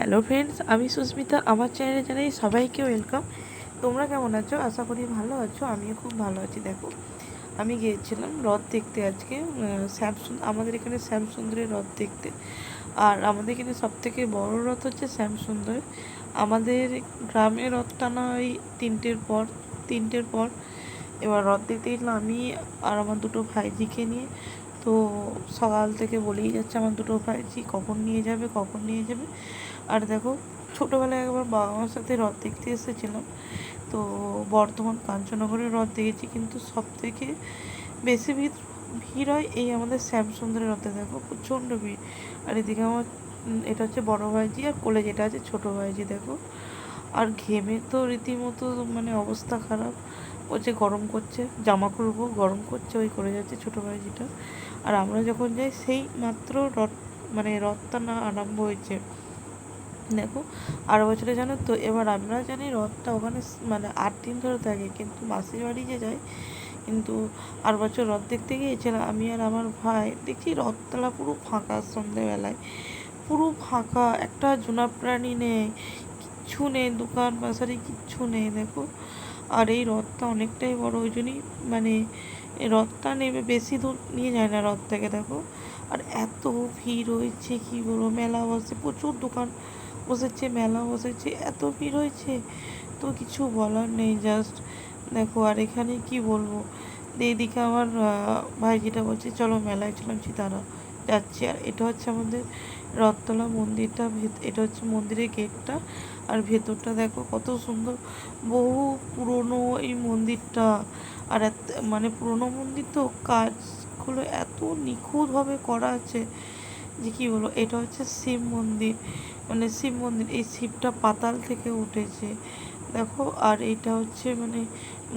Hello friends, আমি সুস্মিতা। আমার চ্যানেলে জানাই সবাইকে ওয়েলকাম। তোমরা কেমন আছো? আশা করি ভালো আছো। আমিও খুব ভালো আছি। দেখো, আমি গিয়েছিলাম রথ দেখতে আজকে আমাদের এখানে শ্যামসুন্দরের রথ দেখতে। আর আমাদের এখানে সবথেকে বড় রথ হচ্ছে শ্যামসুন্দরের। আমাদের গ্রামের রথ টানা ওই তিনটের পর এবার রথ দেখতে গেছিলাম আমি আর আমার দুটো ভাইজিকে নিয়ে। তো সকাল থেকে বলেই যাচ্ছে আমার দুটো ভাইজি কখন নিয়ে যাবে। আর দেখো, ছোটোবেলায় একবার বাবা মার সাথে রথ দেখতে এসেছিলাম। তো বর্ধমান কাঞ্চননগরের রথ দেখেছি, কিন্তু সব থেকে বেশি ভিড় হয় এই আমাদের শ্যামসুন্দরের রথে। দেখো, প্রচণ্ড ভিড়। আর এদিকে আমার এটা হচ্ছে বড়ো ভাইজি, আর কোলে যেটা আছে ছোটো ভাইজি। দেখো, আর ঘেমে তো রীতিমতো মানে অবস্থা খারাপ। ও যে গরম করছে, জামা খুলবো গরম করছে, ওই করে যাচ্ছে ছোটো ভাইজিটা। আর আমরা যখন যাই সেই মাত্র রথটা না আরম্ভ হয়েছে। দেখো, আর বছরে জানো তো, এবার আমরা জানি রথটা ওখানে মানে 8 দিন ধরে থাকে, কিন্তু মাসির বাড়ি যে যায়। কিন্তু আর বছর রথ দেখতে গিয়েছিলাম আমি আর আমার ভাই, দেখছি রথতলা পুরো ফাঁকা। সন্ধেবেলায় পুরো ফাঁকা, একটা জোনা প্রাণী নেই, কিচ্ছু নেই, দোকান বাসারি কিচ্ছু নেই। দেখো, আর এই রথটা অনেকটাই বড়, ওই জন্যই মানে রথটা নেবে বেশি দূর নিয়ে যায় না রথ থেকে। দেখো, আর এত ভিড় হয়েছে কি বলবো, মেলা বসে, প্রচুর দোকান বসেছে, মেলা বসেছে, এত ভিড় হয়েছে তো কিছু বলার নেই। জাস্ট দেখো, আর এখানে কি বলবো, এইদিকে আমার ভাইজিটা বলছে চলো মেলায় চললাম, তারা যাচ্ছি। আর এটা হচ্ছে আমাদের রথতলা মন্দিরটা, এটা হচ্ছে মন্দিরের গেটটা। আর ভেতরটা দেখো কত সুন্দর, বহু পুরনো এই মন্দিরটা। আর মানে পুরনো মন্দির তো, কাজগুলো এত নিখুঁতভাবে করা আছে যে কী বলবো। এটা হচ্ছে শিব মন্দির, এই শিবটা পাতাল থেকে উঠেছে। দেখো, আর এইটা হচ্ছে মানে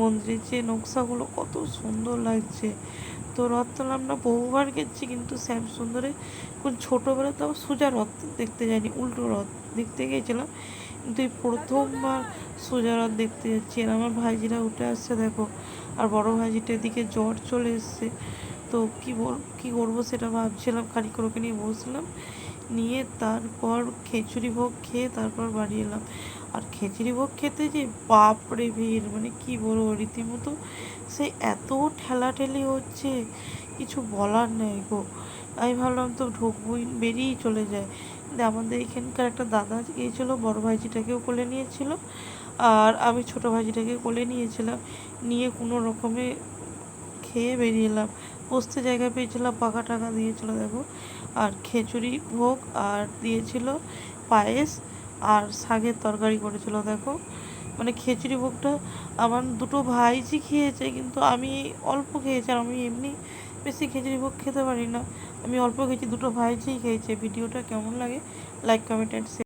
মন্দিরের যে নকশাগুলো কত সুন্দর লাগছে। তো রথতলা আমরা বহুবার গেছি, কিন্তু শ্যামসুন্দরে কোন ছোটোবেলায় তো আবার সোজা রথ দেখতে যাইনি, উল্টো রথ দেখতে গিয়েছিলাম। কিন্তু এই প্রথমবার সোজা রথ দেখতে যাচ্ছি। আর আমার ভাইজিরা উঠে আসছে দেখো, আর বড়ো ভাইজিটা এদিকে জ্বর চলে এসছে। তো কী করবো সেটা ভাবছিলাম, খালি করে ওকে নিয়ে বসলাম, নিয়ে তারপর খিচুড়ি ভোগ খেয়ে তারপর বাড়ি এলাম। আর খিচুড়ি ভোগ খেতে যে বাপরে ভিড়, মানে কি বলবো, রীতিমতো সে এত ঠেলাঠেলি হচ্ছে, কিছু বলার নেই গো। আমি ভাবলাম তো ঢুকবই, বেরিয়েই চলে যায়। আমাদের এখানকার একটা দাদা গিয়েছিলো, বড় ভাইজিটাকেও কোলে নিয়েছিল, আর আমি ছোটো ভাইজিটাকে কোলে নিয়েছিলাম, নিয়ে কোনো রকমে খেয়ে বেরিয়ে এলাম। বসতে জায়গা পেয়েছিলাম, পাখা টাকা দিয়েছিলো দেখো। আর খিচুড়ি ভোগ আর দিয়েছিল পায়েস, আর শাকের তরকারি করেছিল। দেখো, মানে খিচুড়ি ভোগটা আমার দুটো ভাইজি খেয়েছে, কিন্তু আমি অল্প খেয়েছি। আর আমি এমনি বেশি খিচুড়ি ভোগ খেতে পারি না, আমি অল্প খেয়েছি, দুটো ভাইজিই খেয়েছে। ভিডিওটা কেমন লাগে লাইক, কমেন্ট অ্যান্ড শেয়ার।